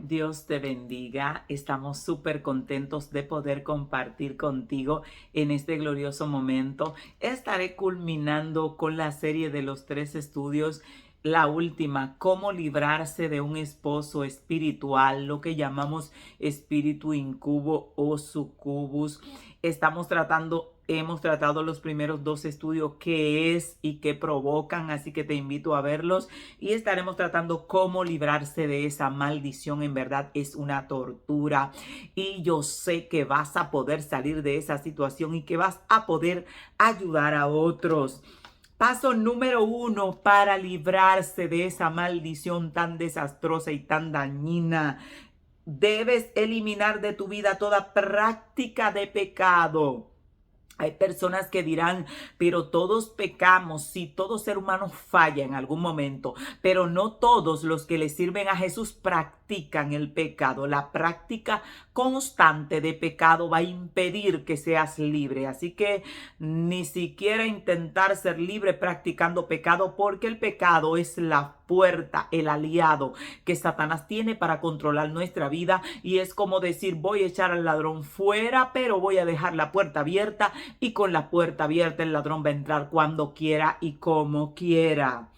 Dios te bendiga. Estamos súper contentos de poder compartir contigo en este glorioso momento. Estaré culminando con la serie de los 3 estudios. La última, cómo librarse de un esposo espiritual, lo que llamamos espíritu incubo o sucubus. Hemos tratado los primeros 2 estudios, qué es y qué provocan, así que te invito a verlos y estaremos tratando cómo librarse de esa maldición. En verdad es una tortura y yo sé que vas a poder salir de esa situación y que vas a poder ayudar a otros. Paso número 1 para librarse de esa maldición tan desastrosa y tan dañina. Debes eliminar de tu vida toda práctica de pecado. Hay personas que dirán, pero todos pecamos, sí, todo ser humano falla en algún momento, pero no todos los que le sirven a Jesús practican el pecado. La práctica constante de pecado va a impedir que seas libre. Así que ni siquiera intentar ser libre practicando pecado, porque el pecado es la puerta, el aliado que Satanás tiene para controlar nuestra vida, y es como decir, voy a echar al ladrón fuera, pero voy a dejar la puerta abierta, y con la puerta abierta el ladrón va a entrar cuando quiera y como quiera.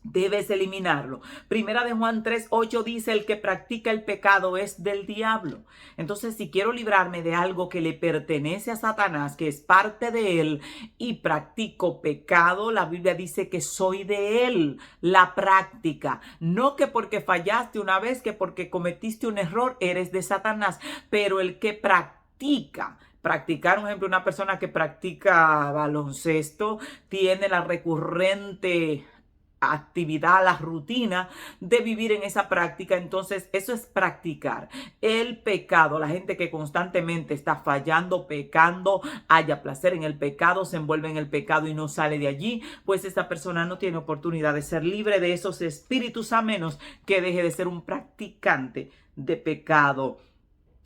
Debes eliminarlo. Primera de Juan 3:8 dice, el que practica el pecado es del diablo. Entonces, si quiero librarme de algo que le pertenece a Satanás, que es parte de él, y practico pecado, la Biblia dice que soy de él. La práctica. No que porque fallaste una vez, que porque cometiste un error, eres de Satanás. Pero el que practicar, por ejemplo, una persona que practica baloncesto tiene la recurrente actividad, la rutina de vivir en esa práctica. Entonces eso es practicar el pecado. La gente que constantemente está fallando, pecando, haya placer en el pecado, se envuelve en el pecado y no sale de allí, pues esa persona no tiene oportunidad de ser libre de esos espíritus, a menos que deje de ser un practicante de pecado.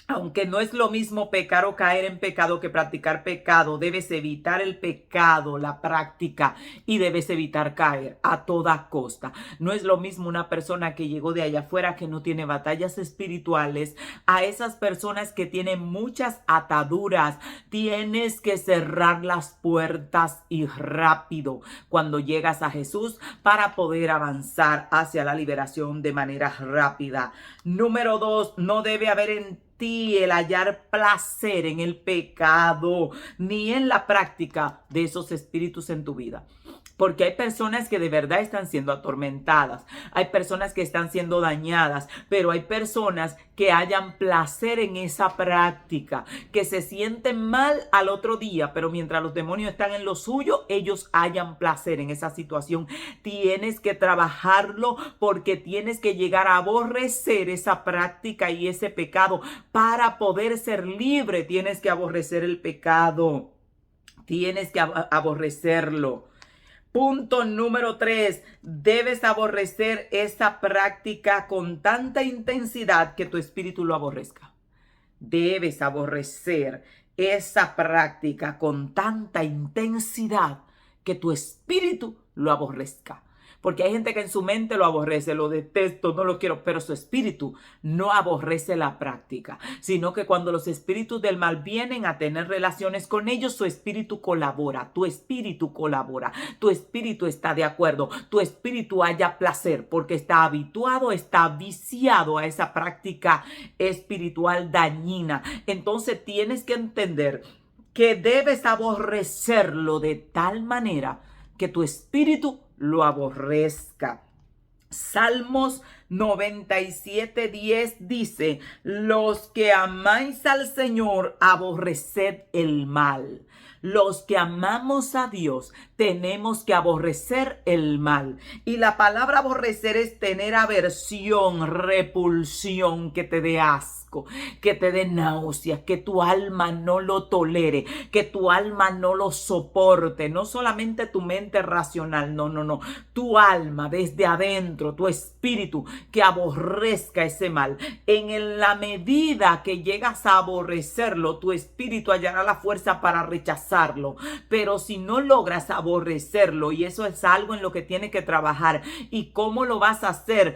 Aunque no es lo mismo pecar o caer en pecado que practicar pecado, debes evitar el pecado, la práctica, y debes evitar caer a toda costa. No es lo mismo una persona que llegó de allá afuera, que no tiene batallas espirituales, a esas personas que tienen muchas ataduras. Tienes que cerrar las puertas y rápido cuando llegas a Jesús para poder avanzar hacia la liberación de manera rápida. Número 2, no debe haber en ti el hallar placer en el pecado, ni en la práctica de esos espíritus en tu vida. Porque hay personas que de verdad están siendo atormentadas, hay personas que están siendo dañadas, pero hay personas que hallan placer en esa práctica, que se sienten mal al otro día, pero mientras los demonios están en lo suyo, ellos hallan placer en esa situación. Tienes que trabajarlo, porque tienes que llegar a aborrecer esa práctica y ese pecado. Para poder ser libre, tienes que aborrecer el pecado, tienes que aborrecerlo. Punto número 3, debes aborrecer esa práctica con tanta intensidad que tu espíritu lo aborrezca. Debes aborrecer esa práctica con tanta intensidad que tu espíritu lo aborrezca. Porque hay gente que en su mente lo aborrece, lo detesto, no lo quiero, pero su espíritu no aborrece la práctica, sino que cuando los espíritus del mal vienen a tener relaciones con ellos, su espíritu colabora, tu espíritu colabora, tu espíritu está de acuerdo, tu espíritu halla placer, porque está habituado, está viciado a esa práctica espiritual dañina. Entonces tienes que entender que debes aborrecerlo de tal manera que tu espíritu lo aborrezca. Salmos 97:10 dice, los que amáis al Señor, aborreced el mal. Los que amamos a Dios tenemos que aborrecer el mal. Y la palabra aborrecer es tener aversión, repulsión, que te dé asco, que te dé náuseas, que tu alma no lo tolere, que tu alma no lo soporte. No solamente tu mente racional, no. Tu alma desde adentro, tu espíritu, que aborrezca ese mal. En la medida que llegas a aborrecerlo, tu espíritu hallará la fuerza para rechazarlo. Pero si no logras aborrecerlo, y eso es algo en lo que tienes que trabajar, ¿y cómo lo vas a hacer?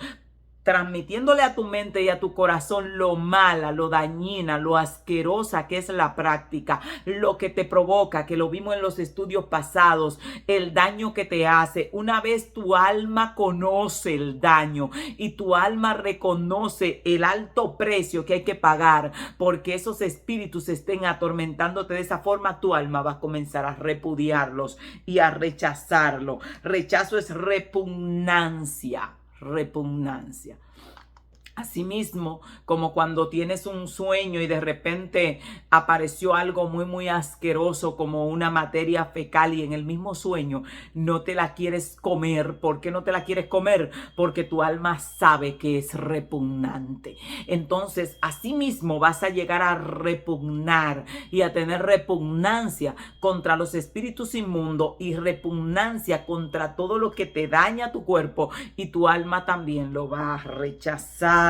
transmitiéndole a tu mente y a tu corazón lo mala, lo dañina, lo asquerosa que es la práctica, lo que te provoca, que lo vimos en los estudios pasados, el daño que te hace. Una vez tu alma conoce el daño y tu alma reconoce el alto precio que hay que pagar porque esos espíritus estén atormentándote de esa forma, tu alma va a comenzar a repudiarlos y a rechazarlo. Rechazo es repugnancia. Repugnancia. Asimismo, como cuando tienes un sueño y de repente apareció algo muy asqueroso como una materia fecal y en el mismo sueño no te la quieres comer. ¿Por qué no te la quieres comer? Porque tu alma sabe que es repugnante. Entonces, asimismo vas a llegar a repugnar y a tener repugnancia contra los espíritus inmundos y repugnancia contra todo lo que te daña tu cuerpo, y tu alma también lo va a rechazar.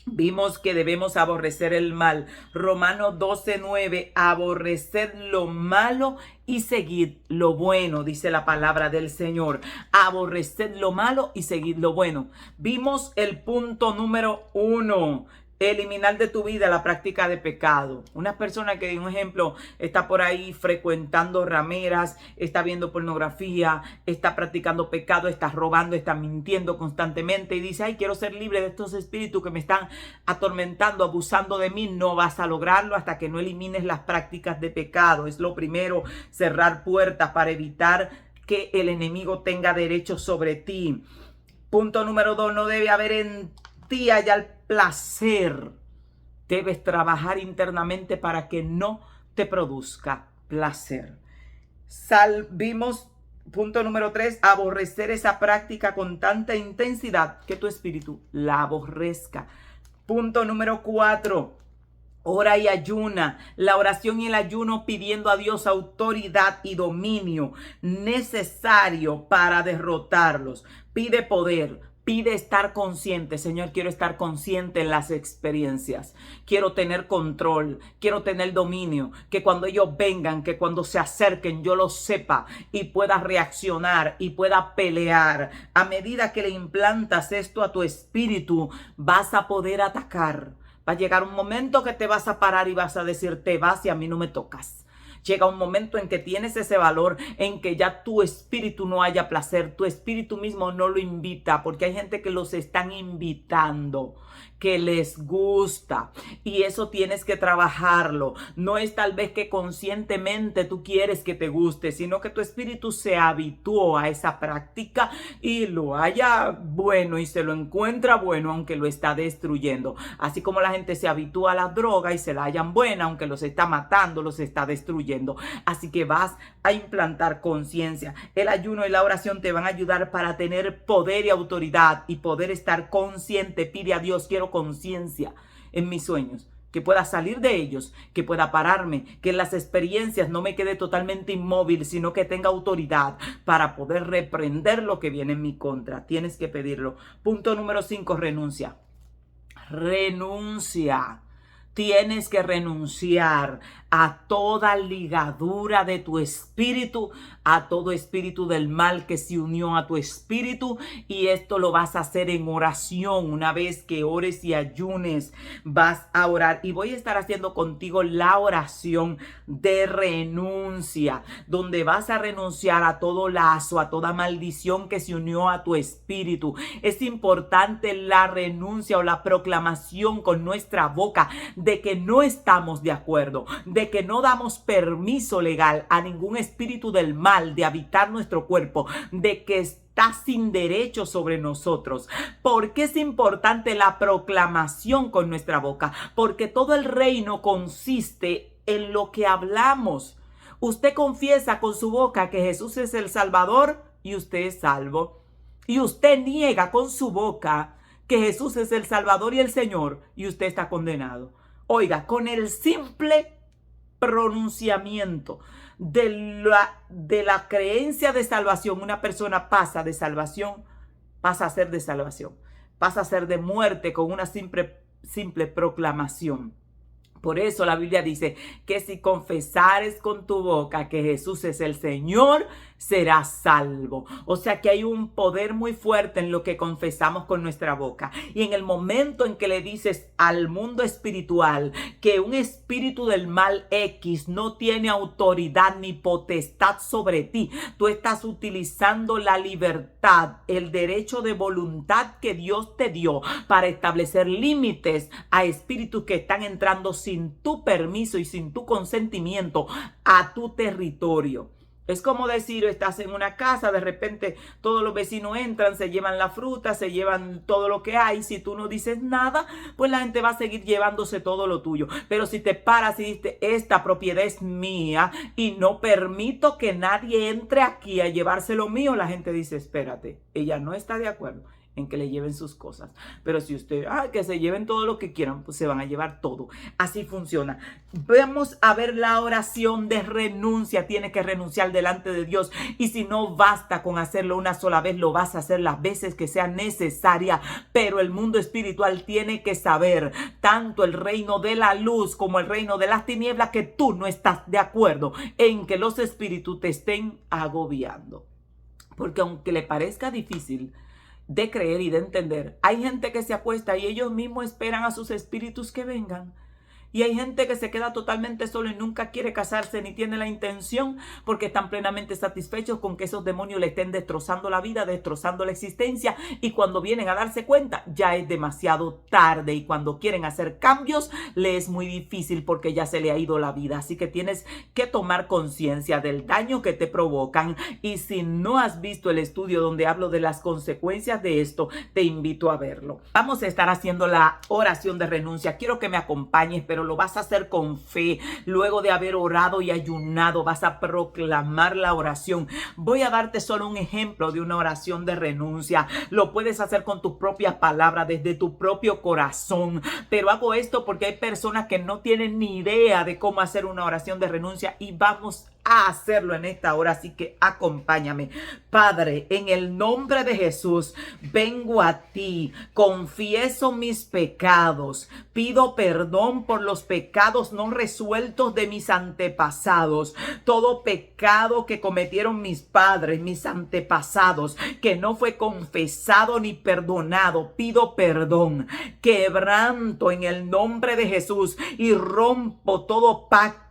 Vimos que debemos aborrecer el mal. Romanos 12:9, aborreced lo malo y seguid lo bueno, dice la palabra del Señor. Aborreced lo malo y seguid lo bueno. Vimos el punto número 1. Eliminar de tu vida la práctica de pecado. Una persona que, un ejemplo, está por ahí frecuentando rameras, está viendo pornografía, está practicando pecado, está robando, está mintiendo constantemente y dice, ay, quiero ser libre de estos espíritus que me están atormentando, abusando de mí. No vas a lograrlo hasta que no elimines las prácticas de pecado. Es lo primero, cerrar puertas para evitar que el enemigo tenga derecho sobre ti. Punto número 2, no debe haber en ti haya el placer. Debes trabajar internamente para que no te produzca placer. Vimos, punto número 3, aborrecer esa práctica con tanta intensidad que tu espíritu la aborrezca. Punto número 4, ora y ayuna. La oración y el ayuno pidiendo a Dios autoridad y dominio necesario para derrotarlos. Pide poder. Pide estar consciente. Señor, quiero estar consciente en las experiencias. Quiero tener control. Quiero tener dominio. Que cuando ellos vengan, que cuando se acerquen, yo lo sepa y pueda reaccionar y pueda pelear. A medida que le implantas esto a tu espíritu, vas a poder atacar. Va a llegar un momento que te vas a parar y vas a decir, te vas y a mí no me tocas. Llega un momento en que tienes ese valor, en que ya tu espíritu no haya placer, tu espíritu mismo no lo invita, porque hay gente que los están invitando, que les gusta, y eso tienes que trabajarlo. No es tal vez que conscientemente tú quieres que te guste, sino que tu espíritu se habituó a esa práctica y lo haya bueno y se lo encuentra bueno, aunque lo está destruyendo. Así como la gente se habitúa a la droga y se la hallan buena, aunque los está matando, los está destruyendo. Así que vas a implantar conciencia. El ayuno y la oración te van a ayudar para tener poder y autoridad y poder estar consciente. Pide a Dios, quiero conciencia en mis sueños, que pueda salir de ellos, que pueda pararme, que en las experiencias no me quede totalmente inmóvil, sino que tenga autoridad para poder reprender lo que viene en mi contra. Tienes que pedirlo. Punto número 5, renuncia. Renuncia. Tienes que renunciar a toda ligadura de tu espíritu, a todo espíritu del mal que se unió a tu espíritu, y esto lo vas a hacer en oración. Una vez que ores y ayunes, vas a orar, y voy a estar haciendo contigo la oración de renuncia, donde vas a renunciar a todo lazo, a toda maldición que se unió a tu espíritu. Es importante la renuncia o la proclamación con nuestra boca de que no estamos de acuerdo, de que no damos permiso legal a ningún espíritu del mal de habitar nuestro cuerpo, de que está sin derecho sobre nosotros. ¿Por qué es importante la proclamación con nuestra boca? Porque todo el reino consiste en lo que hablamos. Usted confiesa con su boca que Jesús es el Salvador y usted es salvo. Y usted niega con su boca que Jesús es el Salvador y el Señor y usted está condenado. Oiga, con el simple pronunciamiento de la creencia de salvación, una persona pasa de salvación, pasa a ser de salvación, pasa a ser de muerte con una simple proclamación. Por eso la Biblia dice que si confesares con tu boca que Jesús es el Señor, será salvo. O sea que hay un poder muy fuerte en lo que confesamos con nuestra boca. Y en el momento en que le dices al mundo espiritual que un espíritu del mal X no tiene autoridad ni potestad sobre ti, tú estás utilizando la libertad, el derecho de voluntad que Dios te dio para establecer límites a espíritus que están entrando sin tu permiso y sin tu consentimiento a tu territorio. Es como decir, estás en una casa, de repente todos los vecinos entran, se llevan la fruta, se llevan todo lo que hay. Si tú no dices nada, pues la gente va a seguir llevándose todo lo tuyo. Pero si te paras y dices, esta propiedad es mía y no permito que nadie entre aquí a llevarse lo mío, la gente dice, espérate, ella no está de acuerdo en que le lleven sus cosas. Pero si usted, que se lleven todo lo que quieran, pues se van a llevar todo. Así funciona. Vamos a ver la oración de renuncia. Tiene que renunciar delante de Dios. Y si no basta con hacerlo una sola vez, lo vas a hacer las veces que sea necesaria. Pero el mundo espiritual tiene que saber, tanto el reino de la luz como el reino de las tinieblas, que tú no estás de acuerdo en que los espíritus te estén agobiando. Porque aunque le parezca difícil de creer y de entender, hay gente que se acuesta y ellos mismos esperan a sus espíritus que vengan. Y hay gente que se queda totalmente solo y nunca quiere casarse ni tiene la intención porque están plenamente satisfechos con que esos demonios le estén destrozando la vida, destrozando la existencia. Y cuando vienen a darse cuenta, ya es demasiado tarde. Y cuando quieren hacer cambios, le es muy difícil porque ya se le ha ido la vida. Así que tienes que tomar conciencia del daño que te provocan. Y si no has visto el estudio donde hablo de las consecuencias de esto, te invito a verlo. Vamos a estar haciendo la oración de renuncia. Quiero que me acompañes, pero lo vas a hacer con fe. Luego de haber orado y ayunado, vas a proclamar la oración. Voy a darte solo un ejemplo de una oración de renuncia. Lo puedes hacer con tus propias palabras, desde tu propio corazón. Pero hago esto porque hay personas que no tienen ni idea de cómo hacer una oración de renuncia y vamos a hacerlo en esta hora, así que acompáñame. Padre, en el nombre de Jesús, vengo a ti, confieso mis pecados, pido perdón por los pecados no resueltos de mis antepasados, todo pecado que cometieron mis padres, mis antepasados, que no fue confesado ni perdonado, pido perdón, quebranto en el nombre de Jesús y rompo todo pacto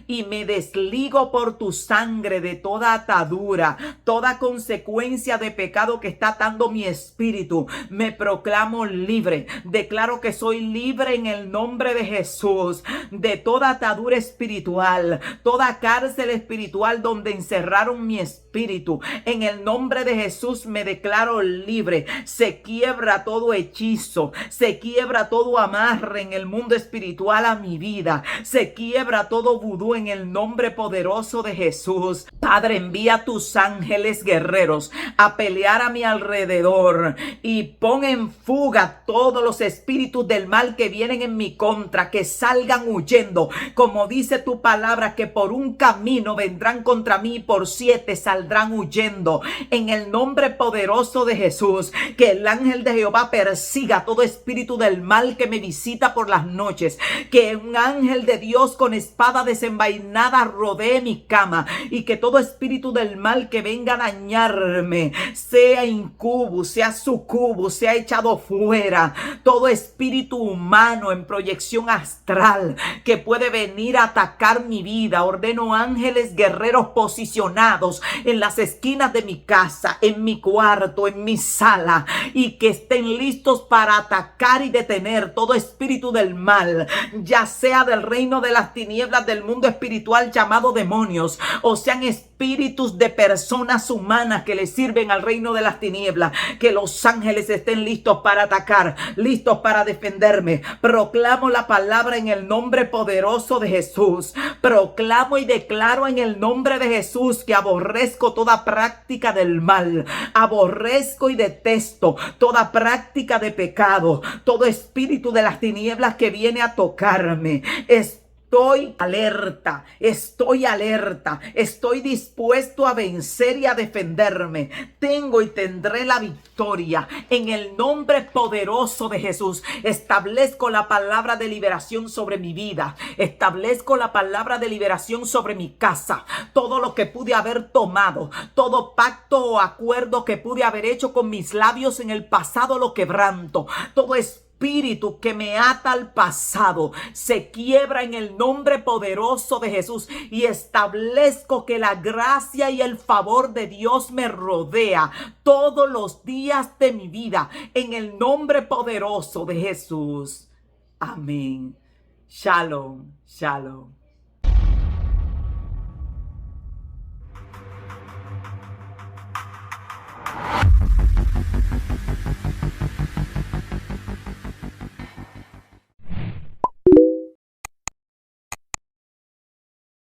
y me desligo por tu sangre de toda atadura, toda consecuencia de pecado que está atando mi espíritu. Me proclamo libre, declaro que soy libre en el nombre de Jesús de toda atadura espiritual, toda cárcel espiritual donde encerraron mi espíritu. En el nombre de Jesús me declaro libre. Se quiebra todo hechizo, se quiebra todo amarre en el mundo espiritual a mi vida, se quiebra todo vudú en el nombre poderoso de Jesús. Padre, envía tus ángeles guerreros a pelear a mi alrededor y pon en fuga todos los espíritus del mal que vienen en mi contra, que salgan huyendo. Como dice tu palabra, que por un camino vendrán contra mí y por 7 saldrán huyendo. En el nombre poderoso de Jesús, que el ángel de Jehová persiga todo espíritu del mal que me visita por las noches, que un ángel de Dios con espada desenvainada rodee mi cama y que todo espíritu del mal que venga a dañarme, sea incubus, sea sucubus, sea echado fuera. Todo espíritu humano en proyección astral que puede venir a atacar mi vida, ordeno ángeles guerreros posicionados en las esquinas de mi casa, en mi cuarto, en mi sala, y que estén listos para atacar y detener todo espíritu del mal, ya sea del reino de las tinieblas del mundo espiritual llamado demonios, o sean espíritus de personas humanas que le sirven al reino de las tinieblas. Que los ángeles estén listos para atacar, listos para defenderme. Proclamo la palabra en el nombre poderoso de Jesús. Proclamo y declaro en el nombre de Jesús que aborrezco toda práctica del mal, aborrezco y detesto toda práctica de pecado, todo espíritu de las tinieblas que viene a tocarme. estoy alerta, estoy dispuesto a vencer y a defenderme. Tengo y tendré la victoria. En el nombre poderoso de Jesús, establezco la palabra de liberación sobre mi vida. Establezco la palabra de liberación sobre mi casa. Todo lo que pude haber tomado, todo pacto o acuerdo que pude haber hecho con mis labios en el pasado, lo quebranto. Todo espíritu que me ata al pasado se quiebra en el nombre poderoso de Jesús, y establezco que la gracia y el favor de Dios me rodea todos los días de mi vida en el nombre poderoso de Jesús. Amén. Shalom, shalom.